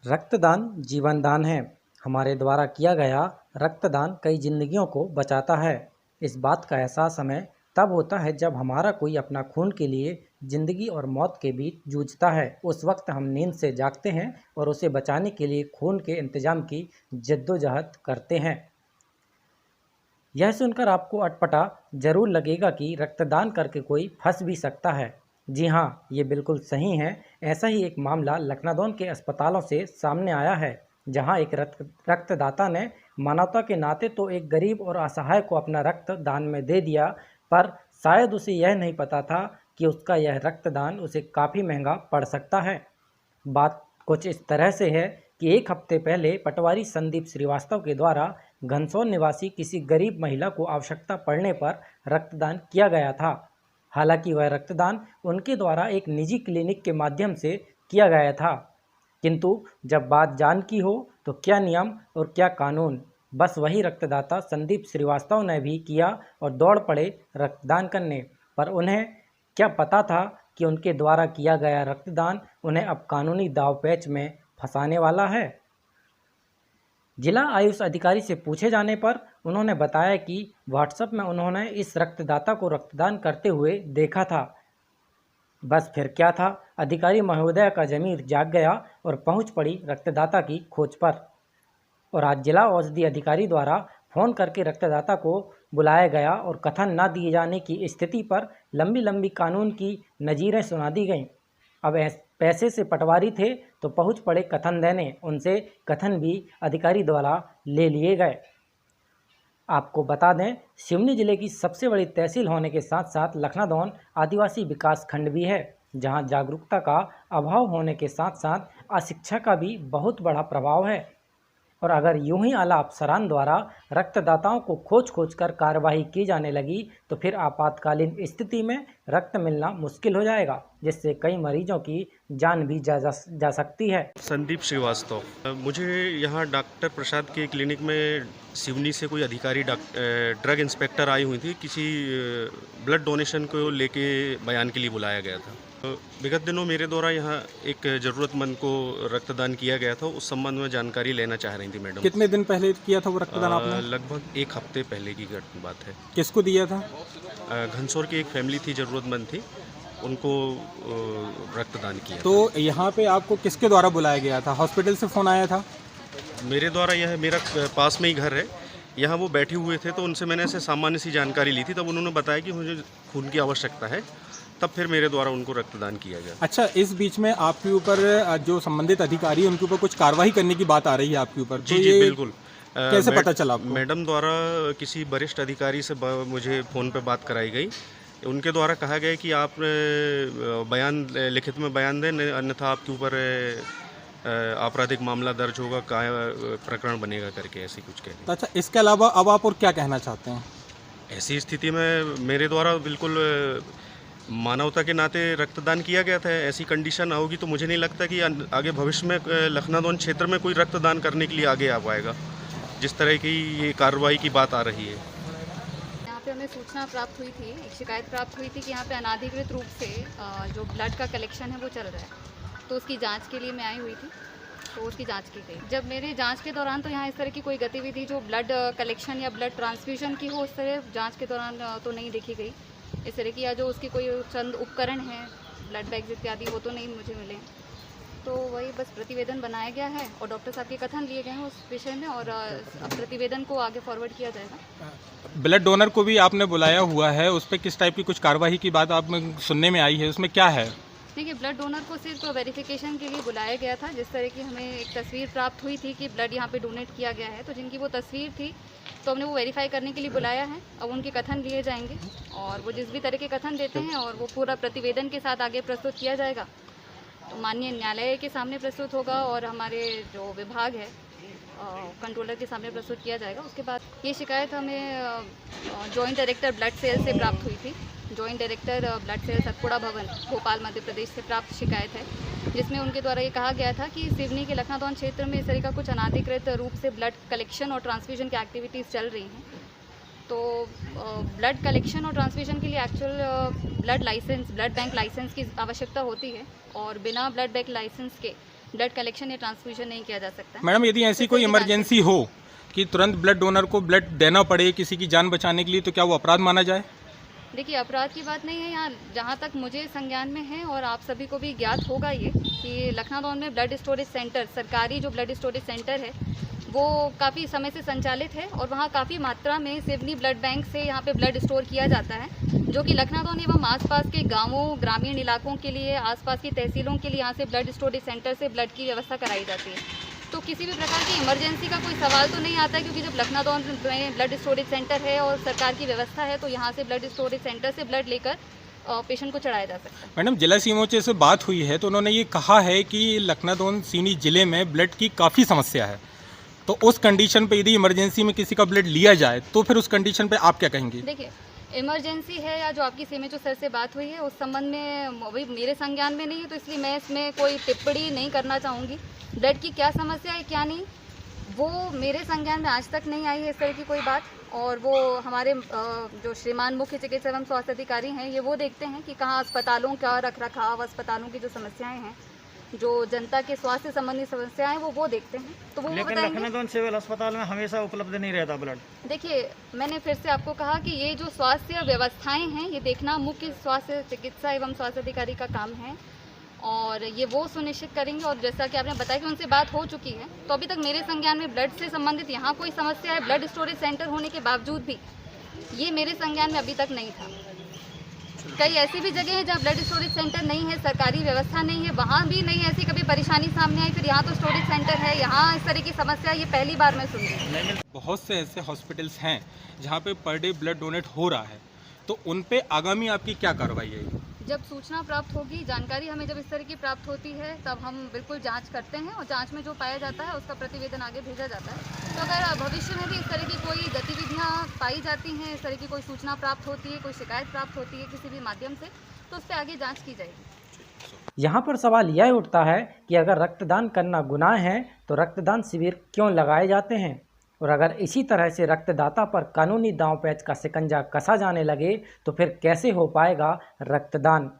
रक्तदान जीवन दान है। हमारे द्वारा किया गया रक्तदान कई जिंदगियों को बचाता है। इस बात का एहसास हमें तब होता है जब हमारा कोई अपना खून के लिए जिंदगी और मौत के बीच जूझता है। उस वक्त हम नींद से जागते हैं और उसे बचाने के लिए खून के इंतजाम की जद्दोजहद करते हैं। यह सुनकर आपको अटपटा जरूर लगेगा कि रक्तदान करके कोई फंस भी सकता है। जी हाँ, ये बिल्कुल सही है। ऐसा ही एक मामला लखनऊ के अस्पतालों से सामने आया है, जहां एक रक्तदाता ने मानवता के नाते तो एक गरीब और असहाय को अपना रक्त दान में दे दिया, पर शायद उसे यह नहीं पता था कि उसका यह रक्तदान उसे काफ़ी महंगा पड़ सकता है। बात कुछ इस तरह से है कि एक हफ्ते पहले पटवारी संदीप श्रीवास्तव के द्वारा घनसौर निवासी किसी गरीब महिला को आवश्यकता पड़ने पर रक्तदान किया गया था। हालांकि वह रक्तदान उनके द्वारा एक निजी क्लिनिक के माध्यम से किया गया था, किंतु जब बात जान की हो तो क्या नियम और क्या कानून। बस वही रक्तदाता संदीप श्रीवास्तव ने भी किया और दौड़ पड़े रक्तदान करने, पर उन्हें क्या पता था कि उनके द्वारा किया गया रक्तदान उन्हें अब कानूनी दांवपेच में फंसाने वाला है। जिला आयुष अधिकारी से पूछे जाने पर उन्होंने बताया कि व्हाट्सएप में उन्होंने इस रक्तदाता को रक्तदान करते हुए देखा था। बस फिर क्या था, अधिकारी महोदय का ज़मीर जाग गया और पहुंच पड़ी रक्तदाता की खोज पर। और आज जिला औषधि अधिकारी द्वारा फ़ोन करके रक्तदाता को बुलाया गया और कथन न दिए जाने की स्थिति पर लंबी लंबी कानून की नज़ीरें सुना दी गईं। अब पैसे से पटवारी थे तो पहुंच पड़े कथन देने, उनसे कथन भी अधिकारी द्वारा ले लिए गए। आपको बता दें, सिवनी जिले की सबसे बड़ी तहसील होने के साथ साथ लखनऊ आदिवासी विकास खंड भी है, जहां जागरूकता का अभाव होने के साथ साथ अशिक्षा का भी बहुत बड़ा प्रभाव है। और अगर यूं ही आला अफसरान द्वारा रक्तदाताओं को खोज खोज कर कार्यवाही की जाने लगी तो फिर आपातकालीन स्थिति में रक्त मिलना मुश्किल हो जाएगा, जिससे कई मरीजों की जान भी जा सकती है। संदीप श्रीवास्तव, मुझे यहाँ डॉक्टर प्रसाद के क्लिनिक में सिवनी से कोई अधिकारी ड्रग इंस्पेक्टर आई हुई थी। किसी ब्लड डोनेशन को लेके बयान के लिए बुलाया गया था। विगत दिनों मेरे द्वारा यहाँ एक ज़रूरतमंद को रक्तदान किया गया था, उस संबंध में जानकारी लेना चाह रही थी मैडम। कितने दिन पहले किया था वो रक्तदान आपने? लगभग एक हफ्ते पहले की बात है। किसको दिया था? घनसौर की एक फैमिली थी, ज़रूरतमंद थी, उनको रक्तदान किया। तो यहाँ पे आपको किसके द्वारा बुलाया गया था? हॉस्पिटल से फ़ोन आया था? मेरे द्वारा, यह मेरा पास में ही घर है, यहाँ वो बैठे हुए थे तो उनसे मैंने ऐसे सामान्य सी जानकारी ली थी। तब उन्होंने बताया कि मुझे खून की आवश्यकता है, तब फिर मेरे द्वारा उनको रक्तदान किया गया। अच्छा, इस बीच में आपके ऊपर जो संबंधित अधिकारी है उनके ऊपर कुछ कार्रवाई करने की बात आ रही है आपके ऊपर? जी जी बिल्कुल। कैसे पता चला आपको? मैडम द्वारा किसी वरिष्ठ अधिकारी से मुझे फ़ोन पे बात कराई गई। उनके द्वारा कहा गया कि आप बयान लिखित में बयान दें, अन्यथा आपके ऊपर आपराधिक मामला दर्ज होगा, प्रकरण बनेगा करके ऐसी कुछ कह। तो अच्छा, इसके अलावा अब आप और क्या कहना चाहते हैं? ऐसी स्थिति में मेरे द्वारा बिल्कुल मानवता के नाते रक्तदान किया गया था। ऐसी कंडीशन होगी तो मुझे नहीं लगता कि आगे भविष्य में लखनऊ क्षेत्र में कोई रक्तदान करने के लिए आगे आ पाएगा, जिस तरह की ये कार्रवाई की बात आ रही है। यहाँ पे हमें सूचना प्राप्त हुई थी, एक शिकायत प्राप्त हुई थी कि यहाँ पे अनाधिकृत रूप से जो ब्लड का कलेक्शन है वो चल रहा है, तो उसकी जांच के लिए मैं आई हुई थी, तो उसकी जांच की गई। जब मेरे जांच के दौरान तो यहाँ इस तरह की कोई गतिविधि जो ब्लड कलेक्शन या ब्लड ट्रांसफ्यूजन की हो, उस तरह जाँच के दौरान तो नहीं देखी गई। इस तरह की या जो उसकी कोई चंद उपकरण हैं, ब्लड बैग्स इत्यादि, वो तो नहीं मुझे मिले। तो वही बस प्रतिवेदन बनाया गया है और डॉक्टर साहब के कथन लिए गए हैं उस विषय में, और अब प्रतिवेदन को आगे फॉरवर्ड किया जाएगा। ब्लड डोनर को भी आपने बुलाया हुआ है, उस पर किस टाइप की कुछ कार्रवाई की बात आप में सुनने में आई है, उसमें क्या है? देखिए, ब्लड डोनर को सिर्फ वेरिफिकेशन के लिए बुलाया गया था। जिस तरह की हमें एक तस्वीर प्राप्त हुई थी कि ब्लड यहाँ पे डोनेट किया गया है, तो जिनकी वो तस्वीर थी तो हमने वो वेरीफाई करने के लिए बुलाया है। अब उनके कथन लिए जाएंगे और वो जिस भी तरह के कथन देते हैं और वो पूरा प्रतिवेदन के साथ आगे प्रस्तुत किया जाएगा, तो माननीय न्यायालय के सामने प्रस्तुत होगा और हमारे जो विभाग है कंट्रोलर के सामने प्रस्तुत किया जाएगा। उसके बाद ये शिकायत हमें जॉइंट डायरेक्टर ब्लड सेल से प्राप्त हुई थी। Joint director blood cell Satpura Bhawan Bhopal Madhya Pradesh से प्राप्त शिकायत है, जिसमें उनके द्वारा ये कहा गया था कि सिवनी के लखनऊ क्षेत्र में इस तरह का कुछ अनाधिकृत रूप से ब्लड कलेक्शन और ट्रांसफ्यूजन की एक्टिविटीज़ चल रही हैं। तो ब्लड कलेक्शन और ट्रांसफ्यूजन के लिए एक्चुअल ब्लड बैंक लाइसेंस की आवश्यकता होती है, और बिना ब्लड बैंक लाइसेंस के ब्लड कलेक्शन या ट्रांसफ्यूजन नहीं किया जा सकता है। मैडम यदि ऐसी कोई जैसे कि इमरजेंसी हो कि तुरंत ब्लड डोनर को ब्लड देना पड़े किसी की जान बचाने के लिए, तो क्या वो अपराध माना जाए? देखिए, अपराध की बात नहीं है यहाँ, जहाँ तक मुझे संज्ञान में है और आप सभी को भी ज्ञात होगा ये कि लखनादौन में ब्लड स्टोरेज सेंटर, सरकारी जो ब्लड स्टोरेज सेंटर है वो काफ़ी समय से संचालित है और वहाँ काफ़ी मात्रा में सिवनी ब्लड बैंक से यहाँ पे ब्लड स्टोर किया जाता है, जो कि लखनादौन एवं आसपास के गांवों, ग्रामीण इलाकों के लिए, आसपास की तहसीलों के लिए यहाँ से ब्लड स्टोरेज सेंटर से ब्लड की व्यवस्था कराई जाती है। तो किसी भी प्रकार की इमरजेंसी का कोई सवाल तो नहीं आता है, क्योंकि जब लखनादौन में ब्लड स्टोरेज सेंटर है और सरकार की व्यवस्था है तो यहाँ से ब्लड स्टोरेज सेंटर से ब्लड लेकर पेशेंट को चढ़ाया जा सकता है। मैडम जिला सीएमओ से बात हुई है तो उन्होंने ये कहा है कि लखनादौन सीनी जिले में ब्लड की काफ़ी समस्या है, तो उस कंडीशन पे यदि इमरजेंसी में किसी का ब्लड लिया जाए तो फिर उस कंडीशन पे आप क्या कहेंगे? देखिए, इमरजेंसी है या जो आपकी सीएमएचओ सर से बात हुई है उस संबंध में अभी मेरे संज्ञान में नहीं है, तो इसलिए मैं इसमें कोई टिप्पणी नहीं करना चाहूँगी। ब्लड की क्या समस्या है क्या नहीं, वो मेरे संज्ञान में आज तक नहीं आई है इस तरह की कोई बात, और वो हमारे जो श्रीमान मुख्य चिकित्सा एवं स्वास्थ्य अधिकारी हैं ये वो देखते हैं कि कहाँ अस्पतालों का रखरखाव, अस्पतालों की जो समस्याएं हैं, जो जनता के स्वास्थ्य संबंधी समस्याएं वो देखते हैं, तो वो लेकिन बताएंगे। लखनऊ सिविल अस्पताल में हमेशा उपलब्ध नहीं रहता ब्लड। देखिए, मैंने फिर से आपको कहा कि ये जो स्वास्थ्य व्यवस्थाएं हैं ये देखना मुख्य स्वास्थ्य चिकित्सा एवं स्वास्थ्य अधिकारी का काम है, और ये वो सुनिश्चित करेंगे। और जैसा कि आपने बताया कि उनसे बात हो चुकी है, तो अभी तक मेरे संज्ञान में ब्लड से संबंधित यहाँ कोई समस्या है, ब्लड स्टोरेज सेंटर होने के बावजूद भी ये मेरे संज्ञान में अभी तक नहीं था। कई ऐसी भी जगह है जहाँ ब्लड स्टोरेज सेंटर नहीं है, सरकारी व्यवस्था नहीं है, वहाँ भी नहीं ऐसी कभी परेशानी सामने आई, फिर यहाँ तो स्टोरेज सेंटर है, यहाँ इस तरह की समस्या ये पहली बार मैं सुन रही हूँ। बहुत से ऐसे हॉस्पिटल्स हैं जहाँ पे पर डे ब्लड डोनेट हो रहा है, तो उन पे आगामी आपकी क्या कार्रवाई है? जब सूचना प्राप्त होगी, जानकारी हमें जब इस तरह की प्राप्त होती है, तब हम बिल्कुल जांच करते हैं और जांच में जो पाया जाता है उसका प्रतिवेदन आगे भेजा जाता है। तो अगर भविष्य में भी इस तरह की कोई गतिविधियां पाई जाती हैं, इस तरह की कोई सूचना प्राप्त होती है, कोई शिकायत प्राप्त होती है किसी भी माध्यम से, तो उस पर आगे जाँच की जाएगी। यहाँ पर सवाल यह उठता है कि अगर रक्तदान करना गुनाह है तो रक्तदान शिविर क्यों लगाए जाते हैं, और अगर इसी तरह से रक्तदाता पर कानूनी दांव पैंच का शिकंजा कसा जाने लगे तो फिर कैसे हो पाएगा रक्तदान।